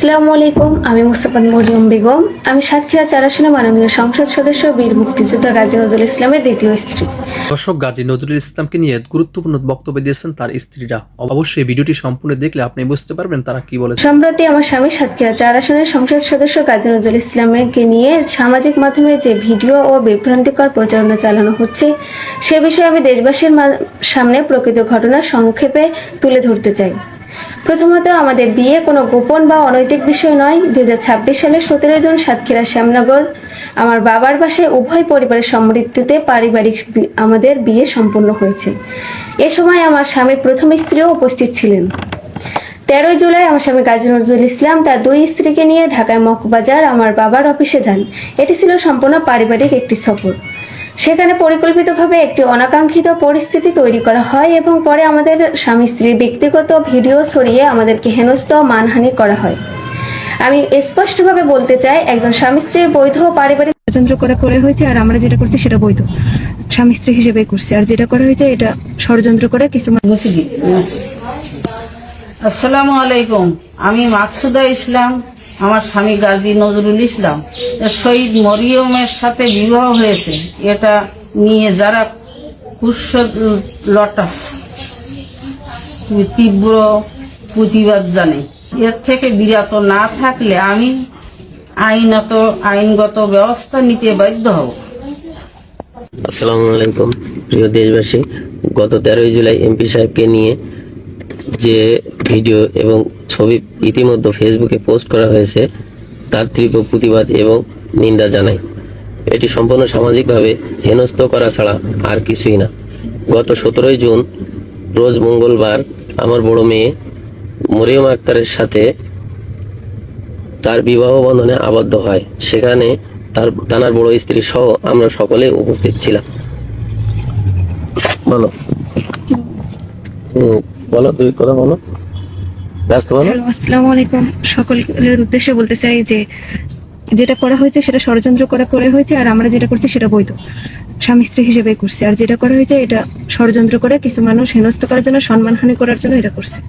আসসালামু আলাইকুম। আমি মুস্তাফা মরিয়ম বেগম। আমি সাতক্ষীরা 4 আসনের মাননীয় সংসদ সদস্য বীর মুক্তিযোদ্ধা গাজী নজরুল ইসলামের দ্বিতীয় স্ত্রী। দর্শক, গাজী নজরুল ইসলামকে নিয়ে গুরুত্বপূর্ণ বক্তব্য দিয়েছেন তার স্ত্রীরা। অবশ্যই ভিডিওটি সম্পূর্ণ দেখলে আপনি বুঝতে পারবেন তারা কি বলেছেন। সম্প্রতি আমার স্বামী সাতক্ষীরা 4 আসনের সংসদ সদস্য গাজী নজরুল ইসলামকে নিয়ে সামাজিক মাধ্যমে যে ভিডিও ও বিভ্রান্তিকর প্রচারণা চালানো হচ্ছে সে বিষয়ে আমি দেশবাসীর সামনে প্রকৃত ঘটনা সংক্ষেপে তুলে ধরতে চাই। প্রথমত, আমাদের বিয়ে কোনো গোপন বা অনৈতিক বিষয় নয়। 2026 সালের 17 জুন সাতক্ষীরা শ্যামনগর আমার বাবার বাসায় উভয় পরিবারের সম্মতিতে পারিবারিক আমাদের বিয়ে সম্পন্ন হয়েছে। এ সময় আমার স্বামীর প্রথম স্ত্রীও উপস্থিত ছিলেন। 13 জুলাই আমার স্বামী গাজী নজরুল ইসলাম তার 2 স্ত্রীকে নিয়ে ঢাকায় মগবাজার আমার বাবার অফিসে যান। এটি ছিল সম্পূর্ণ পারিবারিক একটি সফর। সেখানে পরিকল্পিতভাবে একটি অনাকাঙ্ক্ষিত পরিস্থিতি তৈরি করা হয় এবং পরে আমাদের স্বামী স্ত্রীর ব্যক্তিগত ভিডিও ছড়িয়ে আমাদেরকে হেনস্থা ও মানহানি করা হয়। আমি স্পষ্টভাবে বলতে চাই, একজন স্বামী স্ত্রীর বৈধ পারিবারিক ষড়যন্ত্র করে হয়েছে, আর আমরা যেটা করছি সেটা বৈধ স্বামী স্ত্রী হিসেবে করছি, আর যেটা করা হয়েছে এটা ষড়যন্ত্র করে কিছু। আসসালামু আলাইকুম। আমি মাকসুদা ইসলাম, আমার স্বামী গাজী নজরুল ইসলাম শহীদ মরিয়মের সাথে বিবাহ হয়েছে, এটা নিয়ে যারা কুৎসলতা তীব্র প্রতিবাদ জানাই। এর থেকে বিরত না থাকলে আমি আইনগত ব্যবস্থা নিতে বাধ্য হব। আসসালামু আলাইকুম প্রিয় দেশবাসী, গত 13 জুলাই এমপি সাহেবকে নিয়ে যে ভিডিও এবং ছবি ইতিমধ্যে ফেসবুকে পোস্ট করা হয়েছে তার তীব্র প্রতিবাদ এবং নিন্দা জানাই। এটি সম্পূর্ণ সামাজিকভাবে হেনস্থ করা ছাড়া আর কিছুই না। গত 17 জুন রোজ মঙ্গলবার আমার বড় মেয়ে মরিয়ম আক্তারের সাথে তার বিবাহ বন্ধনে আবদ্ধ হয়। সেখানে তার বড় স্ত্রী সহ আমরা সকলে উপস্থিত ছিলাম। বলো বলো, তুই কথা বলো, ব্যস্ত বলো। আসসালামু আলাইকুম। সকলের উদ্দেশ্যে বলতে চাই যে যেটা করা হয়েছে সেটা ষড়যন্ত্র করে হয়েছে, আর আমরা যেটা করছি সেটা বৈধ স্বামী স্ত্রী হিসেবে করছি, আর যেটা করা হয়েছে এটা ষড়যন্ত্র করে কিছু মানুষ হেনস্থ করার জন্য, সম্মানহানি করার জন্য এটা করছে।